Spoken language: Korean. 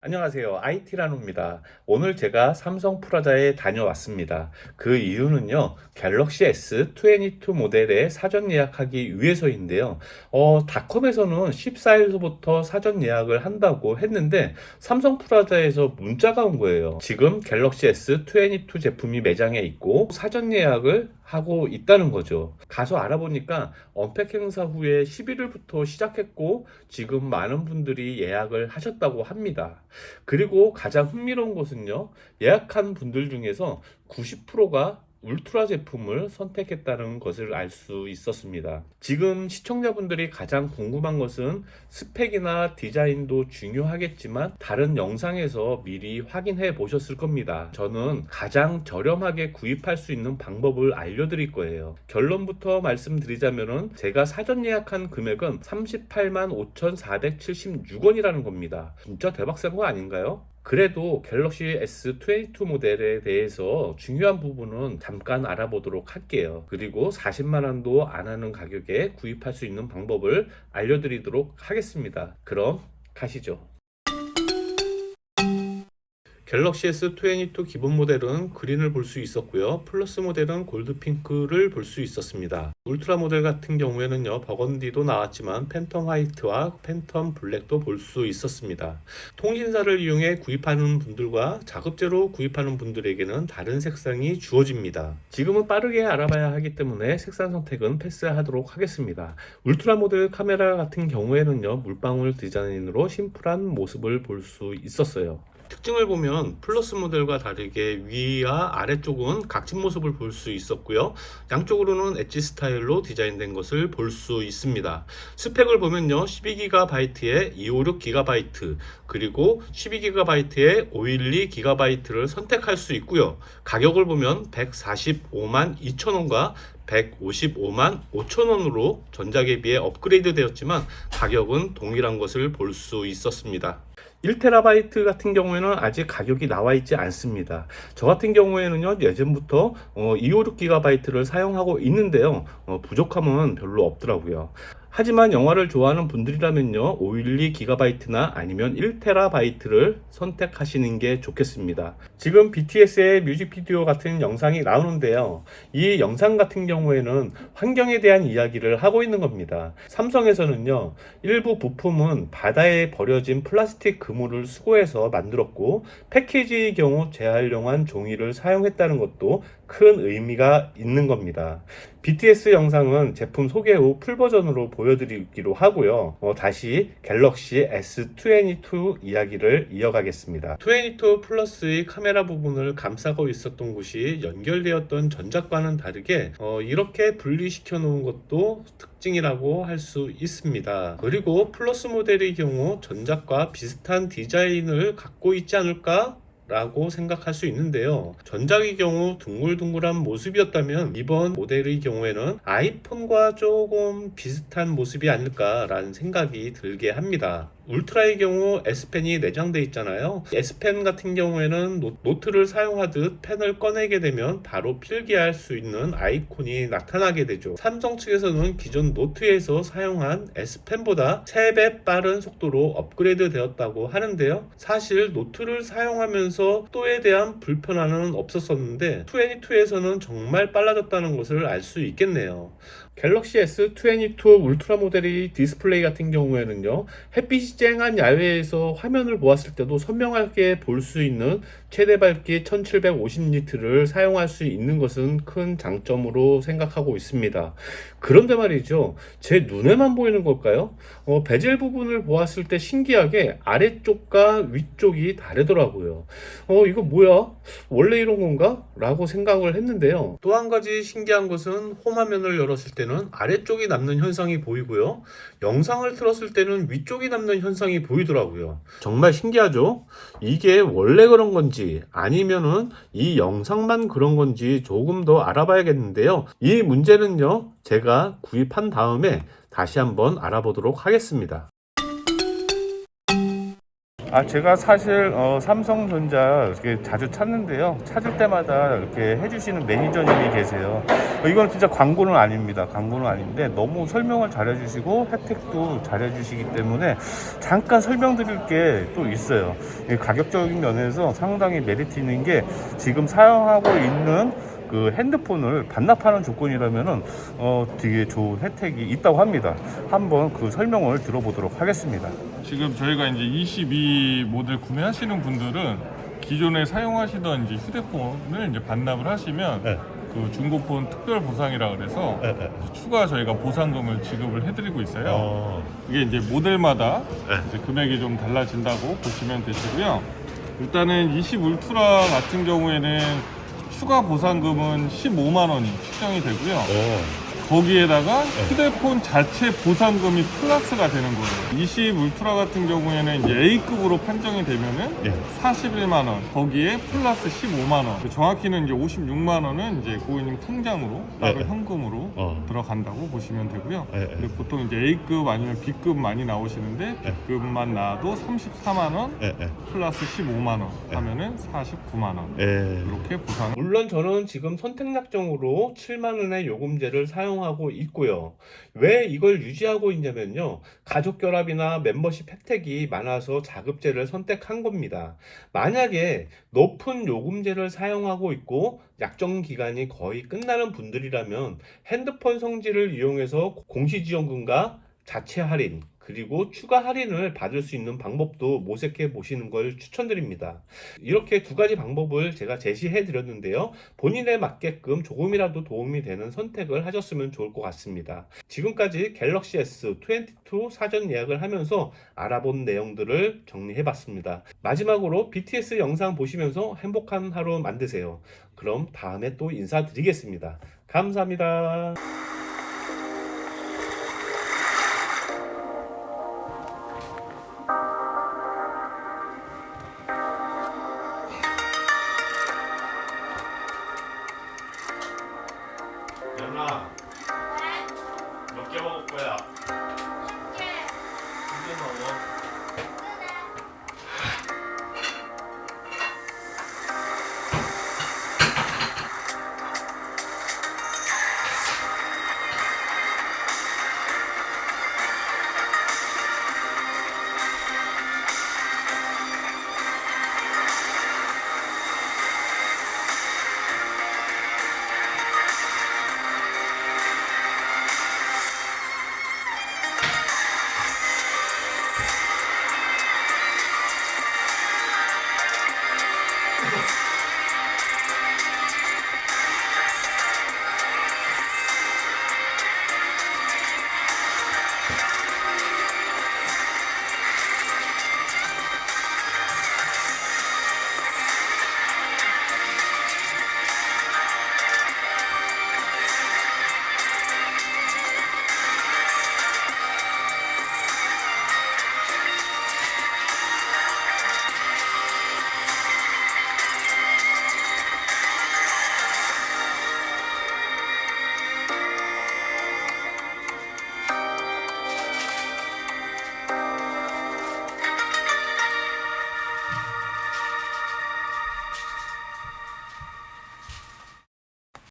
안녕하세요. IT라노입니다. 오늘 제가 삼성 프라자에 다녀왔습니다. 그 이유는요, 갤럭시 S22 모델의 사전 예약하기 위해서인데요. 닷컴에서는 14일부터 사전 예약을 한다고 했는데, 삼성 프라자에서 문자가 온 거예요. 지금 갤럭시 S22 제품이 매장에 있고, 사전 예약을 하고 있다는 거죠. 가서 알아보니까 언팩 행사 후에 11일부터 시작했고 지금 많은 분들이 예약을 하셨다고 합니다. 그리고 가장 흥미로운 것은요, 예약한 분들 중에서 90%가 울트라 제품을 선택했다는 것을 알 수 있었습니다. 지금 시청자분들이 가장 궁금한 것은 스펙이나 디자인도 중요하겠지만 다른 영상에서 미리 확인해 보셨을 겁니다. 저는 가장 저렴하게 구입할 수 있는 방법을 알려드릴 거예요. 결론부터 말씀드리자면은 제가 사전 예약한 금액은 38만 5,476원이라는 겁니다. 진짜 대박센 거 아닌가요? 그래도 갤럭시 S22 모델에 대해서 중요한 부분은 잠깐 알아보도록 할게요. 그리고 40만 원도 안 하는 가격에 구입할 수 있는 방법을 알려드리도록 하겠습니다. 그럼 가시죠. 갤럭시 S22 기본 모델은 그린을 볼 수 있었고요. 플러스 모델은 골드 핑크를 볼 수 있었습니다. 울트라 모델 같은 경우에는요, 버건디도 나왔지만 팬텀 화이트와 팬텀 블랙도 볼 수 있었습니다. 통신사를 이용해 구입하는 분들과 자급제로 구입하는 분들에게는 다른 색상이 주어집니다. 지금은 빠르게 알아봐야 하기 때문에 색상 선택은 패스하도록 하겠습니다. 울트라 모델 카메라 같은 경우에는요, 물방울 디자인으로 심플한 모습을 볼 수 있었어요. 특징을 보면 플러스 모델과 다르게 위와 아래쪽은 각진 모습을 볼 수 있었고요. 양쪽으로는 엣지 스타일로 디자인된 것을 볼 수 있습니다. 스펙을 보면요, 12GB에 256GB 그리고 12GB에 512GB를 선택할 수 있고요. 가격을 보면 145만 2천원과 155만 5천원으로 전작에 비해 업그레이드 되었지만 가격은 동일한 것을 볼 수 있었습니다. 1TB 같은 경우에는 아직 가격이 나와 있지 않습니다. 저 같은 경우에는요, 예전부터 256GB를 사용하고 있는데요, 부족함은 별로 없더라고요. 하지만 영화를 좋아하는 분들이라면요, 512GB나 아니면 1TB를 선택하시는 게 좋겠습니다. 지금 BTS의 뮤직비디오 같은 영상이 나오는데요, 이 영상 같은 경우에는 환경에 대한 이야기를 하고 있는 겁니다. 삼성에서는요, 일부 부품은 바다에 버려진 플라스틱 그물을 수거해서 만들었고, 패키지의 경우 재활용한 종이를 사용했다는 것도 큰 의미가 있는 겁니다. BTS 영상은 제품 소개 후 풀버전으로 보여드리기로 하고요. 다시 갤럭시 S22 이야기를 이어가겠습니다. 22 플러스의 카메라 부분을 감싸고 있었던 곳이 연결되었던 전작과는 다르게 이렇게 분리시켜 놓은 것도 특징이라고 할 수 있습니다. 그리고 플러스 모델의 경우 전작과 비슷한 디자인을 갖고 있지 않을까? 라고 생각할 수 있는데요, 전작의 경우 둥글둥글한 모습이었다면 이번 모델의 경우에는 아이폰과 조금 비슷한 모습이 아닐까라는 생각이 들게 합니다. 울트라의 경우 S펜이 내장되어 있잖아요. S펜 같은 경우에는 노트를 사용하듯 펜을 꺼내게 되면 바로 필기할 수 있는 아이콘이 나타나게 되죠. 삼성 측에서는 기존 노트에서 사용한 S펜보다 3배 빠른 속도로 업그레이드 되었다고 하는데요, 사실 노트를 사용하면서 속도에 대한 불편함은 없었었는데 22에서는 정말 빨라졌다는 것을 알 수 있겠네요. 갤럭시 S22 울트라 모델의 디스플레이 같은 경우에는요, 햇빛이 쨍한 야외에서 화면을 보았을 때도 선명하게 볼 수 있는 최대 밝기 1750니트를 사용할 수 있는 것은 큰 장점으로 생각하고 있습니다. 그런데 말이죠, 제 눈에만 보이는 걸까요? 베젤 부분을 보았을 때 신기하게 아래쪽과 위쪽이 다르더라고요. 이거 뭐야? 원래 이런 건가? 라고 생각을 했는데요. 또 한 가지 신기한 것은 홈 화면을 열었을 때는 아래쪽이 남는 현상이 보이고요, 영상을 틀었을 때는 위쪽이 남는 현상이 보이더라고요. 정말 신기하죠? 이게 원래 그런 건지 아니면은 이 영상만 그런 건지 조금 더 알아봐야겠는데요. 이 문제는요, 제가 구입한 다음에 다시 한번 알아보도록 하겠습니다. 제가 사실 삼성전자 이렇게 자주 찾는데요. 찾을 때마다 이렇게 해주시는 매니저님이 계세요. 이건 진짜 광고는 아닙니다. 광고는 아닌데 너무 설명을 잘해주시고 혜택도 잘해주시기 때문에 잠깐 설명드릴 게 또 있어요. 가격적인 면에서 상당히 메리트 있는 게 지금 사용하고 있는 그 핸드폰을 반납하는 조건이라면은 되게 좋은 혜택이 있다고 합니다. 한번 그 설명을 들어보도록 하겠습니다. 지금 저희가 이제 22 모델 구매하시는 분들은 기존에 사용하시던 이제 휴대폰을 이제 반납을 하시면 네. 그 중고폰 특별 보상이라 그래서 네. 추가 저희가 보상금을 지급을 해드리고 있어요. 어, 이게 이제 모델마다 네. 이제 금액이 좀 달라진다고 보시면 되시고요. 일단은 20 울트라 같은 경우에는 추가 보상금은 15만 원이 측정이 되고요. 거기에다가 휴대폰 자체 보상금이 플러스가 되는 거예요. 20 울트라 같은 경우에는 이제 A급으로 판정이 되면은 예. 41만 원, 거기에 플러스 15만 원. 정확히는 이제 56만 원은 이제 고객님 통장으로 따로 예. 현금으로 어. 들어간다고 보시면 되고요. 예. 근데 보통 이제 A급 아니면 B급 많이 나오시는데 B급만 나와도 34만 원 플러스 15만 원 하면은 49만 원. 이렇게 보상. 물론 저는 지금 선택약정으로 7만 원의 요금제를 사용하고 있고요. 왜 이걸 유지하고 있냐면요. 가족결합이나 멤버십 혜택이 많아서 자급제를 선택한 겁니다. 만약에 높은 요금제를 사용하고 있고 약정 기간이 거의 끝나는 분들이라면 핸드폰 성질을 이용해서 공시지원금과 자체 할인 그리고 추가 할인을 받을 수 있는 방법도 모색해 보시는 걸 추천드립니다. 이렇게 두 가지 방법을 제가 제시해 드렸는데요. 본인에 맞게끔 조금이라도 도움이 되는 선택을 하셨으면 좋을 것 같습니다. 지금까지 갤럭시 S22 사전 예약을 하면서 알아본 내용들을 정리해 봤습니다. 마지막으로 BTS 영상 보시면서 행복한 하루 만드세요. 그럼 다음에 또 인사드리겠습니다. 감사합니다.